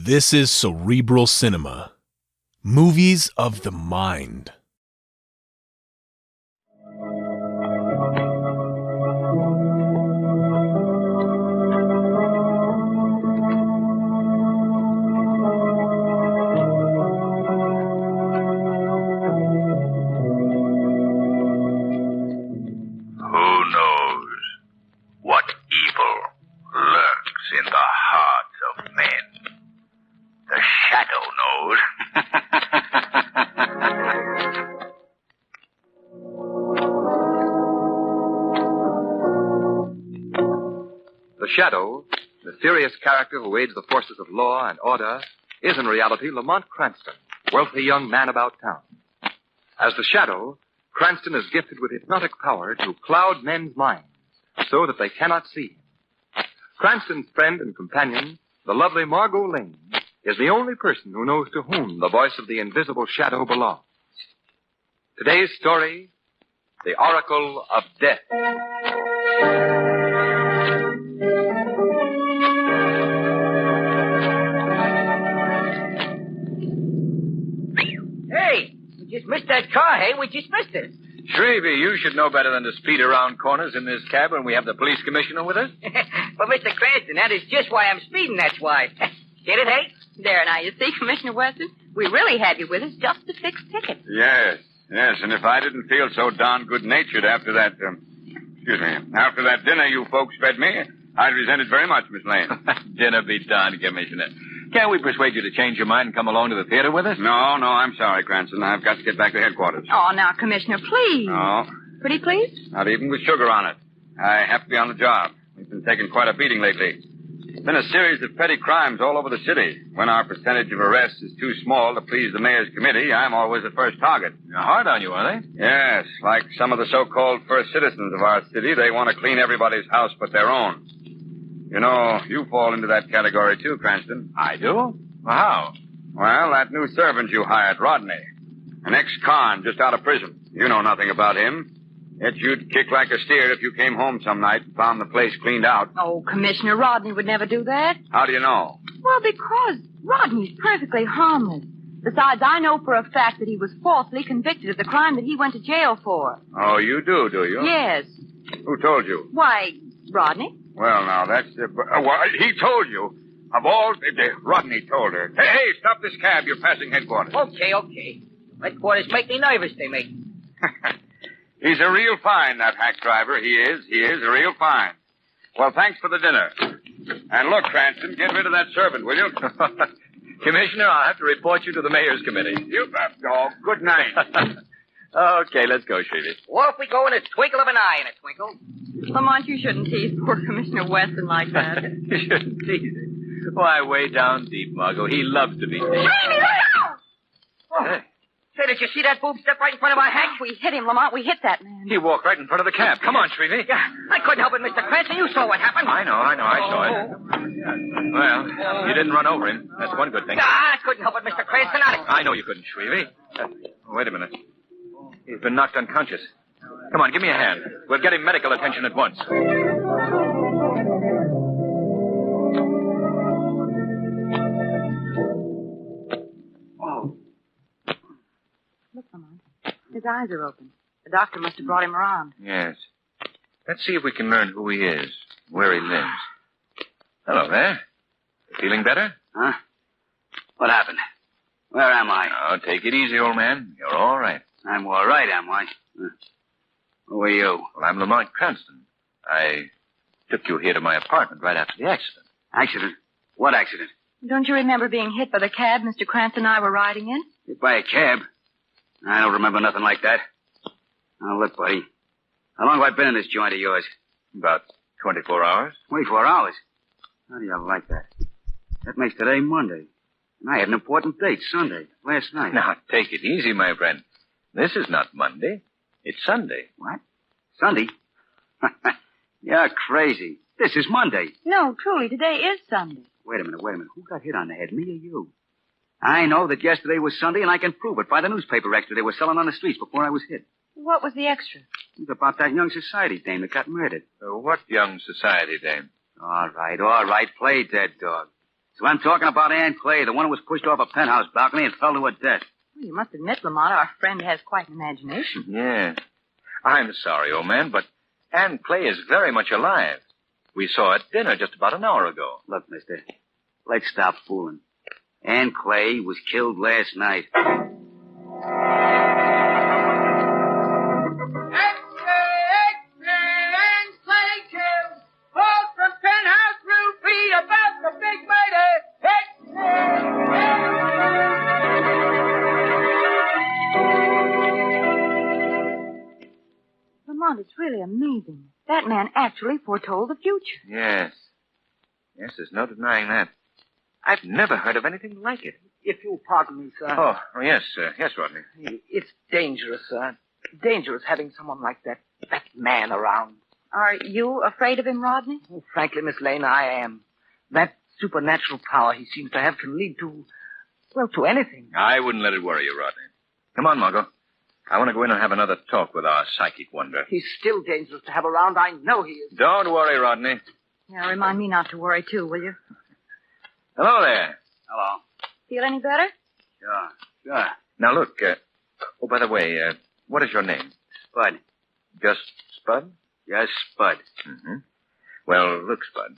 This is Cerebral Cinema. Movies of the mind. Who knows what evil lurks in the hearts of men? The shadow knows. The Shadow, the mysterious character who aids the forces of law and order, is in reality Lamont Cranston, wealthy young man about town. As the Shadow, Cranston is gifted with hypnotic power to cloud men's minds so that they cannot see him. Cranston's friend and companion, the lovely Margot Lane, is the only person who knows to whom the voice of the invisible Shadow belongs. Today's story, The Oracle of Death. Hey, we just missed that car, hey? We just missed it. Shrevey, you should know better than to speed around corners in this cab when we have the police commissioner with us. But, Mr. Cranston, that is just why I'm speeding, that's why. Get it, hey? There, now, you see, Commissioner Weston, we really had you with us just to fix tickets. Yes, and if I didn't feel so darn good-natured after that, after that dinner you folks fed me, I'd resent it very much, Miss Lane. Dinner be darned, Commissioner. Can't we persuade you to change your mind and come along to the theater with us? No, I'm sorry, Cranston. I've got to get back to headquarters. Oh, now, Commissioner, please. No, Pretty please? not even with sugar on it. I have to be on the job. We've been taking quite a beating lately. It's been a series of petty crimes all over the city. When our percentage of arrests is too small to please the mayor's committee, I'm always the first target. They're hard on you, are they? Yes, like some of the so-called first citizens of our city, they want to clean everybody's house but their own. You know, you fall into that category too, Cranston. I do? Well, how? Well, that new servant you hired, Rodney. An ex-con just out of prison. You know nothing about him. Yet you'd kick like a steer if you came home some night and found the place cleaned out. Oh, Commissioner, Rodney would never do that. How do you know? Well, because Rodney's perfectly harmless. Besides, I know for a fact that he was falsely convicted of the crime that he went to jail for. Oh, you do you? Yes. Who told you? Why, Rodney? Well, now, that's... he told you. Of all... Rodney told her. Hey, stop this cab. You're passing headquarters. Okay. Headquarters make me nervous, they make. He's a real fine, that hack driver. He is a real fine. Well, thanks for the dinner. And look, Cranston, get rid of that servant, will you? Commissioner, I'll have to report you to the mayor's committee. You dog. Good night. Okay, let's go, Shrevey. Off we go in a twinkle of an eye in a twinkle. Lamont, you shouldn't tease poor Commissioner Weston like that. You shouldn't tease it. Why, way down deep, Margot. He loves to be teased. Shrevey, look out! Oh. Hey. Say, did you see that boob step right in front of our Hank? We hit him, Lamont. We hit that man. He walked right in front of the cab. Come on, Shrevey. Yeah, I couldn't help it, Mr. Cranston. You saw what happened. I know. I saw it. Well, you didn't run over him. That's one good thing. I couldn't help it, Mr. Cranston. I know you couldn't, Shrevey. Wait a minute. He's been knocked unconscious. Come on, give me a hand. We'll get him medical attention at once. Look, Lamont. His eyes are open. The doctor must have brought him around. Yes. Let's see if we can learn who he is, where he lives. Hello there. Feeling better? Huh? What happened? Where am I? Oh, take it easy, old man. You're all right. I'm all right, am I? Who are you? Well, I'm Lamont Cranston. I took you here to my apartment right after the accident. Accident? What accident? Don't you remember being hit by the cab Mr. Cranston and I were riding in? Hit by a cab? I don't remember nothing like that. Now, look, buddy. How long have I been in this joint of yours? About 24 hours. 24 hours? How do you like that? That makes today Monday. And I had an important date, Sunday, last night. Now, take it easy, my friend. This is not Monday. It's Sunday. What? Sunday? You're crazy. This is Monday. No, truly, today is Sunday. Wait a minute. Who got hit on the head, me or you? I know that yesterday was Sunday, and I can prove it by the newspaper extra they were selling on the streets before I was hit. What was the extra? It's about that young society dame that got murdered. What young society dame? All right. Play dead, dog. So I'm talking about Ann Clay, the one who was pushed off a penthouse balcony and fell to her death. Well, you must admit, Lamont, our friend has quite an imagination. Yes. I'm sorry, old man, but Ann Clay is very much alive. We saw her at dinner just about an hour ago. Look, mister, let's stop fooling. Ann Clay was killed last night. Lamont, it's really amazing. That man actually foretold the future. Yes. Yes, there's no denying that. I've never heard of anything like it. If you'll pardon me, sir. Oh, yes, yes, Rodney. It's dangerous, sir. Dangerous having someone like that man around. Are you afraid of him, Rodney? Oh, frankly, Miss Lane, I am. That supernatural power he seems to have can lead to, well, to anything. I wouldn't let it worry you, Rodney. Come on, Margot. I want to go in and have another talk with our psychic wonder. He's still dangerous to have around. I know he is. Don't worry, Rodney. Yeah, remind me not to worry, too, will you? Hello there. Hello. Feel any better? Sure. Now, look, oh, by the way, what is your name? Spud. Just Spud? Yes, Spud. Mm-hmm. Well, look, Spud,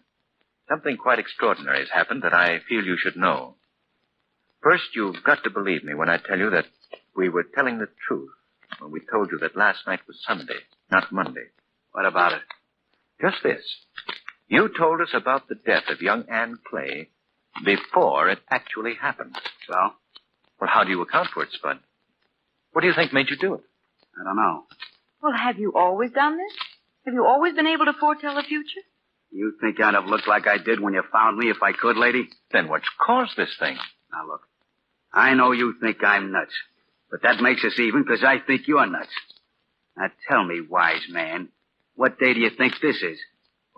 something quite extraordinary has happened that I feel you should know. First, you've got to believe me when I tell you that we were telling the truth when we told you that last night was Sunday, not Monday. What about it? Just this. You told us about the death of young Ann Clay before it actually happened. So? Well, how do you account for it, Spud? What do you think made you do it? I don't know. Well, have you always done this? Have you always been able to foretell the future? You think I'd have looked like I did when you found me if I could, lady? Then what's caused this thing? Now, look. I know you think I'm nuts. But that makes us even because I think you're nuts. Now, tell me, wise man, what day do you think this is?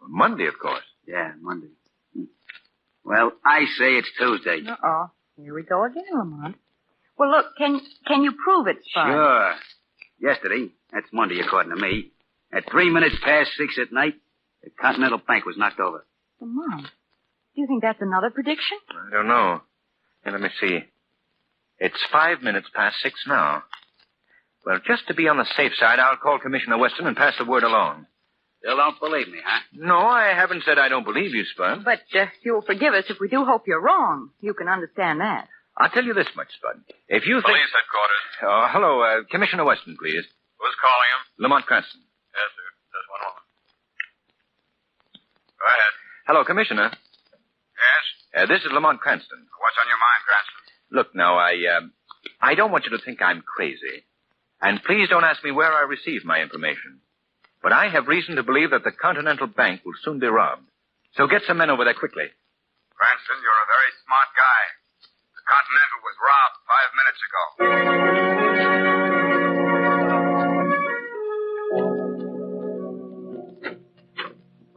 Monday, of course. Yeah, Monday. Well, I say it's Tuesday. Uh-oh. Here we go again, Lamont. Well, look, can you prove it, Spud? Sure. Yesterday, that's Monday according to me, at 3 minutes past 6 at night, the Continental Bank was knocked over. Lamont, do you think that's another prediction? I don't know. Here, let me see. It's 5 minutes past 6 now. Well, just to be on the safe side, I'll call Commissioner Weston and pass the word along. Still don't believe me, huh? No, I haven't said I don't believe you, Spud. But you'll forgive us if we do hope you're wrong. You can understand that. I'll tell you this much, Spud. If you think... Police headquarters. Oh, hello, Commissioner Weston, please. Who's calling him? Lamont Cranston. Yes, sir. Just one moment. Go ahead. Hello, Commissioner. Yes? This is Lamont Cranston. What's on your mind, Cranston? Look, now, I don't want you to think I'm crazy. And please don't ask me where I received my information. But I have reason to believe that the Continental Bank will soon be robbed. So get some men over there quickly. Cranston, you're a very smart guy. The Continental was robbed 5 minutes ago.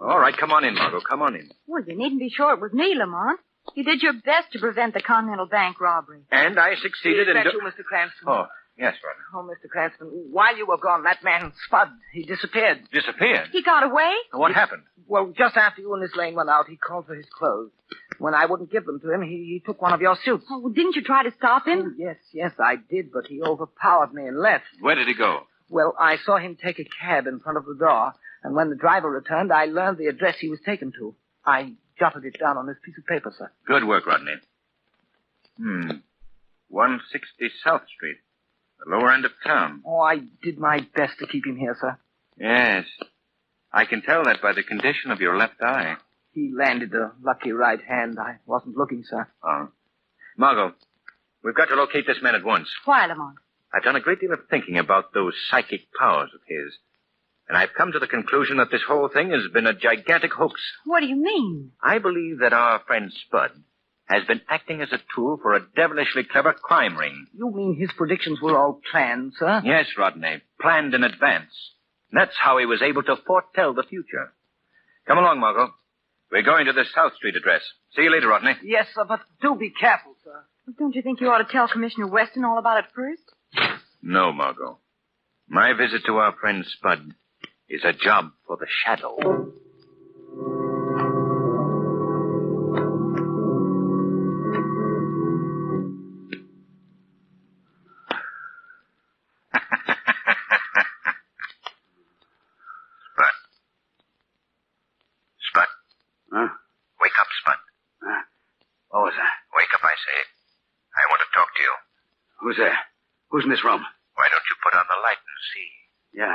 All right, come on in, Margot. Come on in. Well, you needn't be sure it was me, Lamont. You did your best to prevent the Continental Bank robbery. And I succeeded Is in... that you, Mr. Cranston? Oh, yes, Rodney. Oh, Mr. Cranston, while you were gone, that man, Spud, he disappeared. Disappeared? He got away? What happened? Well, just after you and Miss Lane went out, he called for his clothes. When I wouldn't give them to him, he took one of your suits. Oh, well, didn't you try to stop Oh, him? yes, I did, but he overpowered me and left. Where did he go? Well, I saw him take a cab in front of the door, and when the driver returned, I learned the address he was taken to. I jotted it down on this piece of paper, sir. Good work, Rodney. 160 South Street. The lower end of town. Oh, I did my best to keep him here, sir. Yes. I can tell that by the condition of your left eye. He landed a lucky right hand. I wasn't looking, sir. Oh. Margot, we've got to locate this man at once. Why, Lamont? I've done a great deal of thinking about those psychic powers of his. And I've come to the conclusion that this whole thing has been a gigantic hoax. What do you mean? I believe that our friend Spud has been acting as a tool for a devilishly clever crime ring. You mean his predictions were all planned, sir? Yes, Rodney, planned in advance. That's how he was able to foretell the future. Come along, Margot. We're going to the South Street address. See you later, Rodney. Yes, sir, but do be careful, sir. Well, don't you think you ought to tell Commissioner Weston all about it first? No, Margot. My visit to our friend Spud is a job for the Shadow. Who's there? Who's in this room? Why don't you put on the light and see? Yeah.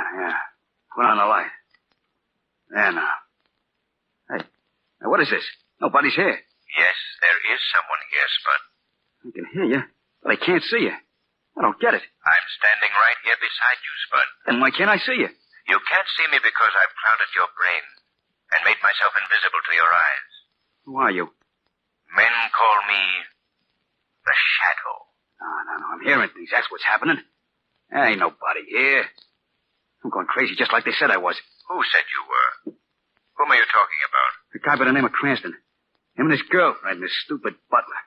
Put on the light. There now. Hey, what is this? Nobody's here. Yes, there is someone here, Spud. I can hear you, but I can't see you. I don't get it. I'm standing right here beside you, Spud. Then why can't I see you? You can't see me because I've clouded your brain and made myself invisible to your eyes. Who are you? Men call me the Shadow. No. I'm hearing things. That's what's happening. There ain't nobody here. I'm going crazy just like they said I was. Who said you were? Whom are you talking about? A guy by the name of Cranston. Him and his girlfriend, this stupid butler.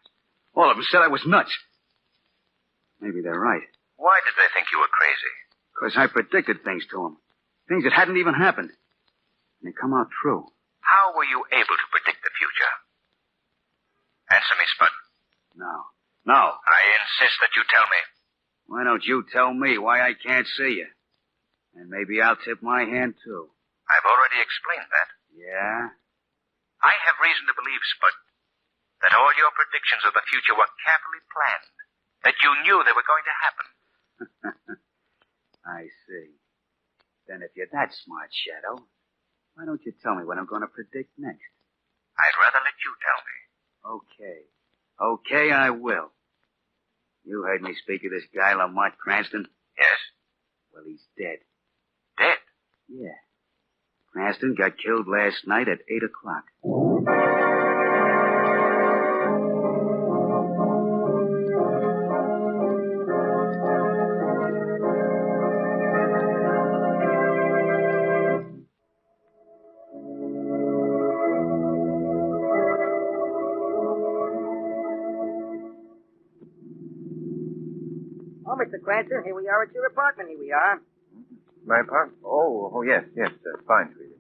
All of them said I was nuts. Maybe they're right. Why did they think you were crazy? Because I predicted things to them. Things that hadn't even happened. And they come out true. How were you able to predict the future? Answer me, Spud. No. I insist that you tell me. Why don't you tell me why I can't see you? And maybe I'll tip my hand, too. I've already explained that. Yeah? I have reason to believe, Spud, that all your predictions of the future were carefully planned. That you knew they were going to happen. I see. Then if you're that smart, Shadow, why don't you tell me what I'm going to predict next? I'd rather let you tell me. Okay, I will. You heard me speak of this guy, Lamont Cranston? Yes? Well, he's dead. Dead? Yeah. Cranston got killed last night at 8 o'clock. Oh, Mr. Cranston, here we are at your apartment. Here we are. My apartment? Oh, yes. Fine, sweetie.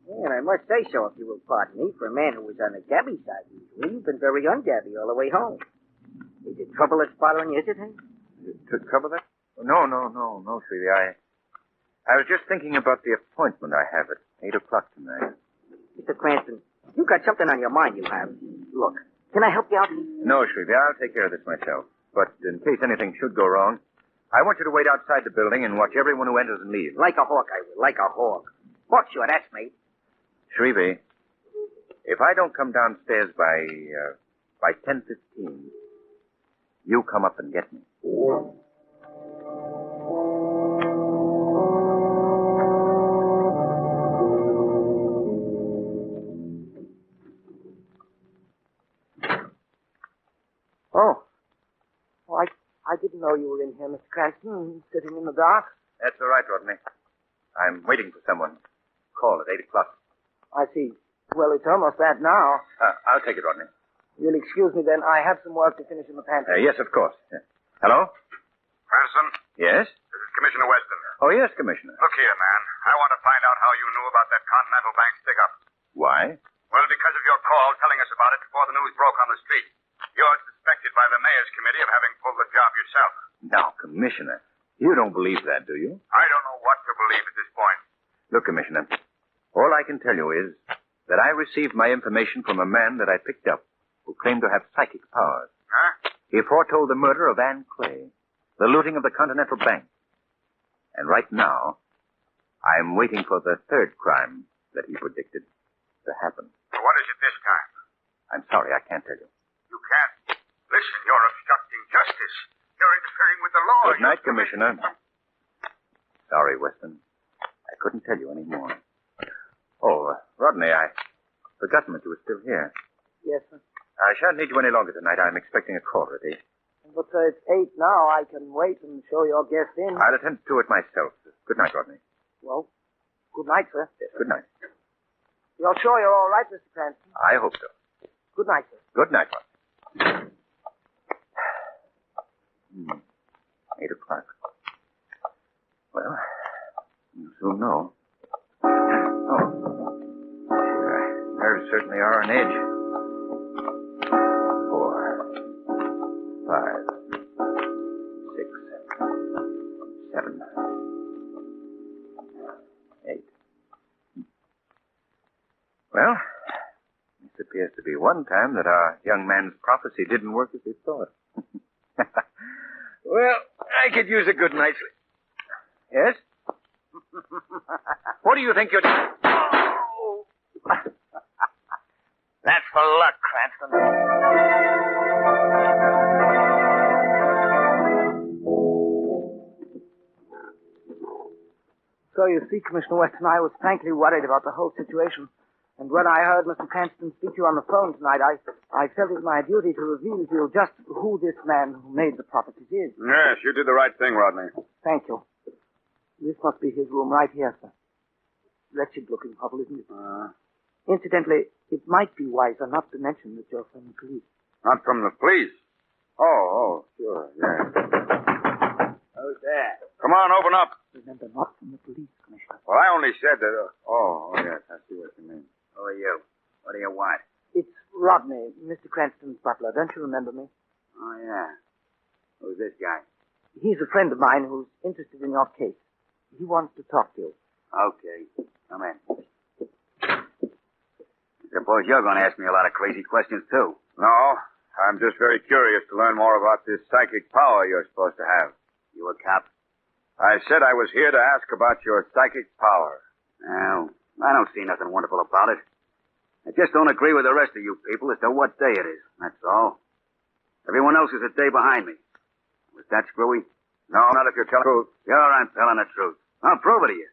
Yeah, and I must say so, if you will pardon me, for a man who was on the gabby side usually, you've been very ungabby all the way home. Is it trouble that's bothering you, is it, hey? Trouble that? No, sweetie. I was just thinking about the appointment I have at 8 o'clock tonight. Mr. Cranston, you've got something on your mind, you have. Look, can I help you out? No, sweetie. I'll take care of this myself. But in case anything should go wrong, I want you to wait outside the building and watch everyone who enters and leaves. Like a hawk, I will. Like a hawk. Hawk, sure, that's me. Shrevey, if I don't come downstairs by 10:15, you come up and get me. I didn't know you were in here, Mr. Cranston, sitting in the dark. That's all right, Rodney. I'm waiting for someone. Call at 8 o'clock. I see. Well, it's almost that now. I'll take it, Rodney. You'll excuse me then. I have some work to finish in the pantry. Yes, of course. Yeah. Hello? Cranston, Yes? this is Commissioner Weston. Oh, yes, Commissioner. Look here, man. I want to find out how you knew about that Continental Bank stick-up. Why? Well, because of your call telling us about it before the news broke on the street. You're suspected by the mayor's committee of having pulled the job yourself. Now, Commissioner, you don't believe that, do you? I don't know what to believe at this point. Look, Commissioner, all I can tell you is that I received my information from a man that I picked up who claimed to have psychic powers. Huh? He foretold the murder of Anne Clay, the looting of the Continental Bank. And right now, I'm waiting for the third crime that he predicted to happen. Well, what is it this time? I'm sorry, I can't tell you. You can't. Listen, you're obstructing justice. You're interfering with the law. Good night, Commissioner. Sorry, Weston. I couldn't tell you any more. Oh, Rodney, I forgotten that you were still here. Yes, sir. I shan't need you any longer tonight. I'm expecting a call at 8. But it's 8 now. I can wait and show your guest in. I'll attend to it myself. Good night, Rodney. Well, good night, sir. Yes, good night. You're sure you're all right, Mr. Cranston? I hope so. Good night, sir. Good night, Rodney. 8 o'clock. Well, you'll soon know. Oh. Nerves certainly are on edge. 4, 5, 6, 7, 8. Well, this appears to be one time that our young man's prophecy didn't work as he thought. Well, I could use a good night's sleep. Yes? What do you think you're doing? Oh. That's for luck, Cranston. So you see, Commissioner Weston, I was frankly worried about the whole situation. And when I heard Mr. Cranston speak to you on the phone tonight, I felt it my duty to reveal to you just who this man who made the properties is. Yes, you did the right thing, Rodney. Thank you. This must be his room right here, sir. Wretched looking hovel, isn't it? Incidentally, it might be wiser not to mention that you're from the police. Not from the police? Oh, sure, yeah. Who's there? Come on, open up. Remember, not from the police, Commissioner. Well, I only said that... yes, I see what you mean. Who are you? What do you want? It's Rodney, Mr. Cranston's butler. Don't you remember me? Oh, yeah. Who's this guy? He's a friend of mine who's interested in your case. He wants to talk to you. Okay. Come in. I suppose you're going to ask me a lot of crazy questions, too. No, I'm just very curious to learn more about this psychic power you're supposed to have. You a cop? I said I was here to ask about your psychic power. Well, I don't see nothing wonderful about it. I just don't agree with the rest of you people as to what day it is. That's all. Everyone else is a day behind me. Was that screwy? No, not if you're telling the truth. Sure, I'm telling the truth. I'll prove it to you.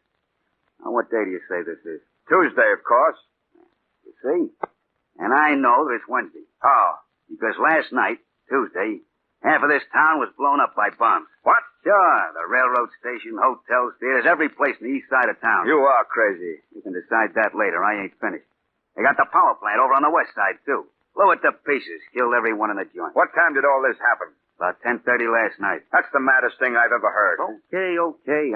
Now, what day do you say this is? Tuesday, of course. You see? And I know that it's Wednesday. How? Because last night, Tuesday, half of this town was blown up by bombs. What? Sure. The railroad station, hotels, theaters, every place in the east side of town. You are crazy. You can decide that later. I ain't finished. They got the power plant over on the west side, too. Blew it to pieces. Killed everyone in the joint. What time did all this happen? About 10:30 last night. That's the maddest thing I've ever heard. Okay.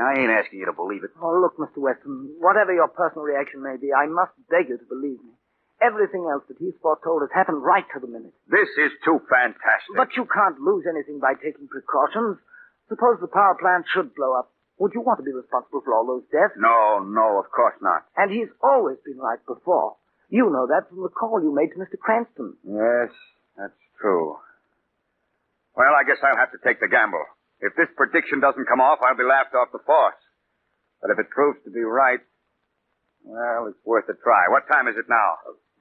I ain't asking you to believe it. Oh, look, Mr. Weston, whatever your personal reaction may be, I must beg you to believe me. Everything else that he's foretold has happened right to the minute. This is too fantastic. But you can't lose anything by taking precautions. Suppose the power plant should blow up. Would you want to be responsible for all those deaths? No, of course not. And he's always been right before. You know that from the call you made to Mr. Cranston. Yes, that's true. Well, I guess I'll have to take the gamble. If this prediction doesn't come off, I'll be laughed off the force. But if it proves to be right, well, it's worth a try. What time is it now?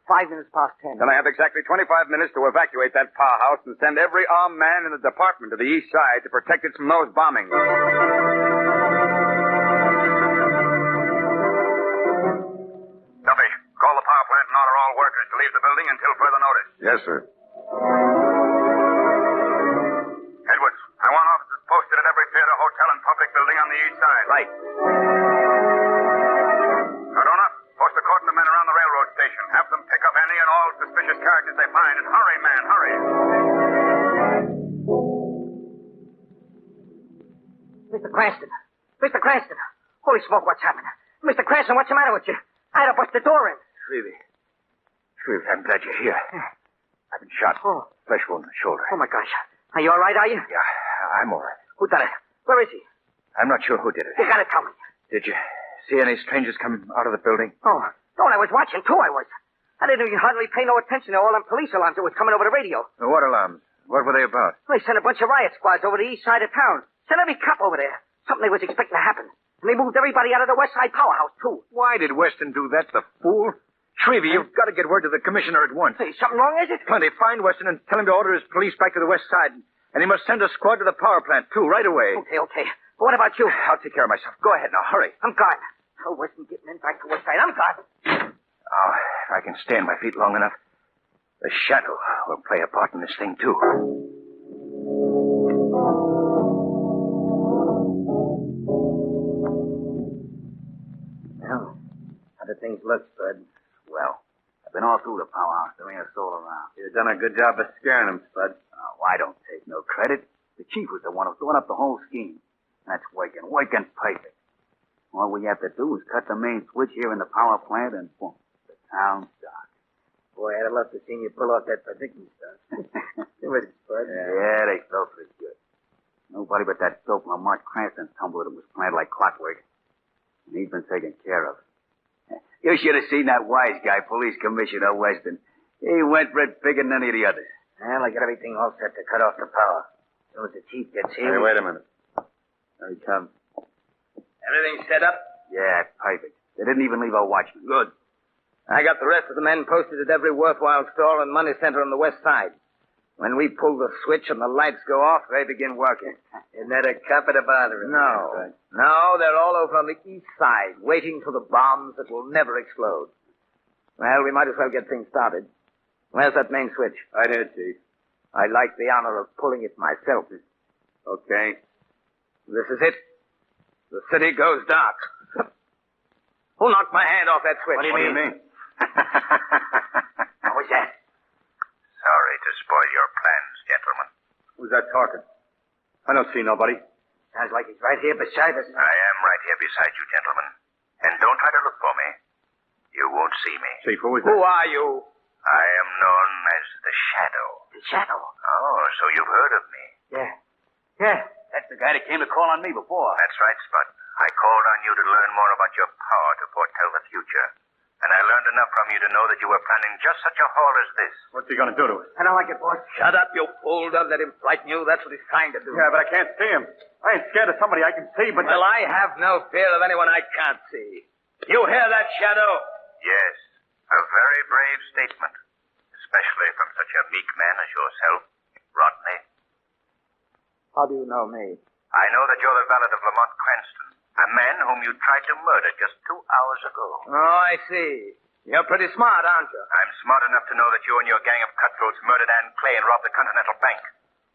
5 minutes past 10. Then I have exactly 25 minutes to evacuate that powerhouse and send every armed man in the department to the east side to protect it from those bombings. Duffy, call the power plant and order all workers to leave the building until further notice. Yes, sir. Edwards, I want officers posted at every theater, hotel, and public building on the east side. Right. Cardona, post a cordon of men around the railroad station. Have them pick up any and all suspicious characters they find. And hurry, man, hurry. Mr. Cranston. Mr. Cranston. Holy smoke, what's happened? Mr. Cranston, what's the matter with you? I had to bust the door in. Shrevey, I'm glad you're here. I've been shot. Oh. Flesh wound in the shoulder. Oh, my gosh. Are you all right, are you? Yeah, I'm all right. Who done it? Where is he? I'm not sure who did it. You gotta tell me. Did you see any strangers come out of the building? Oh, I was watching, too, I was. I didn't even hardly pay no attention to all them police alarms that was coming over the radio. What alarms? What were they about? They sent a bunch of riot squads over the east side of town. Sent every cop over there. Something they was expecting to happen. And they moved everybody out of the west side powerhouse, too. Why did Weston do that, the fool? Shrevey, you've got to get word to the commissioner at once. Hey, something wrong, is it? Plenty. Find Weston and tell him to order his police back to the west side. And he must send a squad to the power plant, too, right away. Okay. But what about you? I'll take care of myself. Go ahead now. Hurry. I'm gone. Oh, Weston getting in back to west side. I'm gone. Oh, if I can stay on my feet long enough, the shadow will play a part in this thing, too. Well, how do things look, Spud? Well, I've been all through the powerhouse. There ain't a soul around. You've done a good job of scaring them, Spud. Oh, I don't take no credit. The chief was the one who thought up the whole scheme. That's working perfect. All we have to do is cut the main switch here in the power plant and boom, the town's dark. Boy, I'd love to see you pull off that prediction stuff. Do it, Spud. Yeah, they felt pretty good. Nobody but that dope Lamont Cranston tumbler that was planned like clockwork. And he's been taken care of. You should have seen that wise guy, Police Commissioner Weston. He went for it bigger than any of the others. Well, I got everything all set to cut off the power. As soon as the chief gets Hey, here... wait a minute. There he comes. Everything set up? Yeah, perfect. They didn't even leave a watchman. Good. I got the rest of the men posted at every worthwhile store and money center on the west side. When we pull the switch and the lights go off, they begin working. Isn't that a copper to bother? No. No, they're all over on the east side, waiting for the bombs that will never explode. Well, we might as well get things started. Where's that main switch? Right here, Chief. I'd like the honor of pulling it myself. Okay. This is it. The city goes dark. Who knocked my hand off that switch? What do you mean? What was that? Sorry to spoil your plans, gentlemen. Who's that talking? I don't see nobody. Sounds like he's right here beside us. I am right here beside you, gentlemen. And don't try to look for me. You won't see me. Chief, who is Who that? are you? I am known as the Shadow. The Shadow. Oh, so you've heard of me. Yeah. Yeah. That's the guy that came to call on me before. That's right, Spud. I called on you to learn more about your power to foretell the future. And I learned enough from you to know that you were planning just such a haul as this. What's he gonna do to us? I don't like it, boss. Shut up, you fool. Don't let him frighten you. That's what he's trying to do. Yeah, but I can't see him. I ain't scared of somebody I can see, but... Well, I have no fear of anyone I can't see. You hear that, Shadow? Yes, a very brave statement. Especially from such a meek man as yourself, Rodney. How do you know me? I know that you're the valet of Lamont Cranston, a man whom you tried to murder just 2 hours ago. Oh, I see. You're pretty smart, aren't you? I'm smart enough to know that you and your gang of cutthroats murdered Ann Clay and robbed the Continental Bank.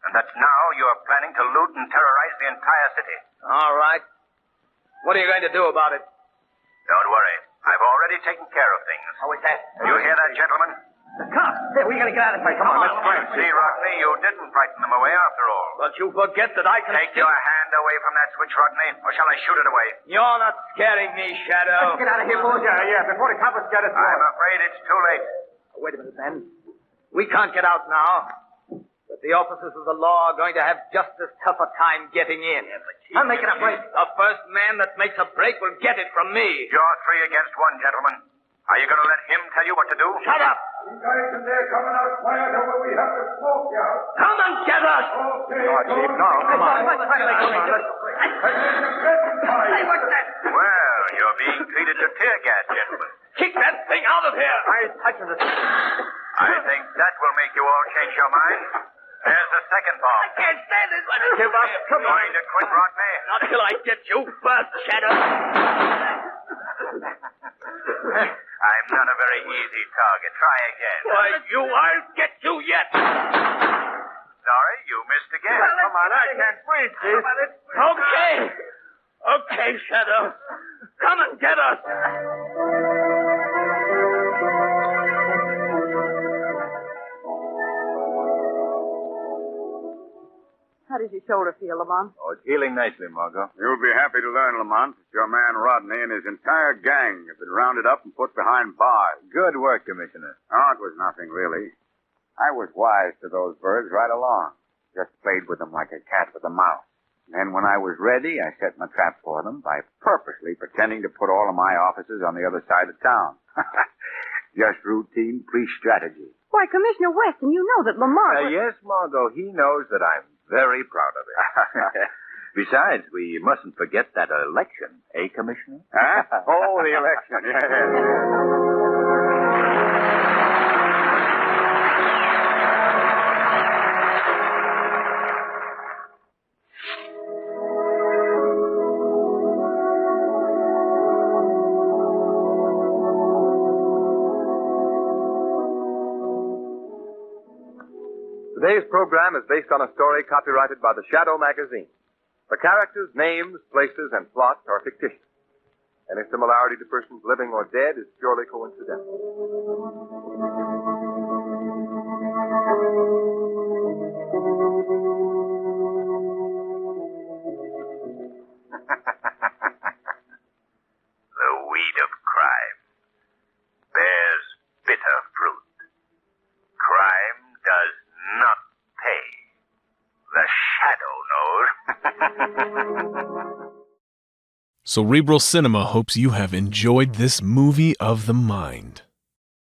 And that now you're planning to loot and terrorize the entire city. All right. What are you going to do about it? Don't worry. I've already taken care of things. How is that? You hear that, gentlemen? The cops. Hey, we gotta get out of here. Come on, let's try. See, Rodney, you didn't frighten them away after all. But you forget that I can... Take your hand away from that switch, Rodney, or shall I shoot it away? You're not scaring me, Shadow. Let's get out of here, boys. Yeah, before the coppers get us... I'm afraid it's too late. Wait a minute, men. We can't get out now. But the officers of the law are going to have just as tough a time getting in. I'm making a break. The first man that makes a break will get it from me. You're 3 against 1, gentlemen. Are you going to let him tell you what to do? Shut up! You guys in there coming out quiet or we have to smoke you out? Come and get us! Okay, Oh, Chief, no, come on. Hey, what's that? Well, you're being treated to tear gas, gentlemen. Kick that thing out of here! I ain't touching this. I think that will make you all change your minds. There's the second bomb. I can't stand this. Give up. Come on. Going to quit, Rodney? Not till I get you first, Shadow. I'm not a very easy target. Try again. Why, I'll get you yet. Sorry, you missed again. Come on, I can't breathe, Chief. Okay. Okay, Shadow. Come and get us. How does your shoulder feel, Lamont? Oh, it's healing nicely, Margot. You'll be happy to learn, Lamont, that your man Rodney and his entire gang have been rounded up and put behind bars. Good work, Commissioner. Oh, it was nothing, really. I was wise to those birds right along. Just played with them like a cat with a mouse. And when I was ready, I set my trap for them by purposely pretending to put all of my officers on the other side of town. Just routine police strategy. Why, Commissioner Weston, you know that Lamont... Yes, Margot, he knows that I'm very proud of him. Besides, we mustn't forget that election, eh, Commissioner? Huh? Oh, the election, yeah. Today's program is based on a story copyrighted by the Shadow magazine. The characters, names, places, and plots are fictitious. Any similarity to persons living or dead is purely coincidental. The weed of crime bears bitter fruit. Crime does not pay. The Shadow knows. Cerebral Cinema hopes you have enjoyed this movie of the mind.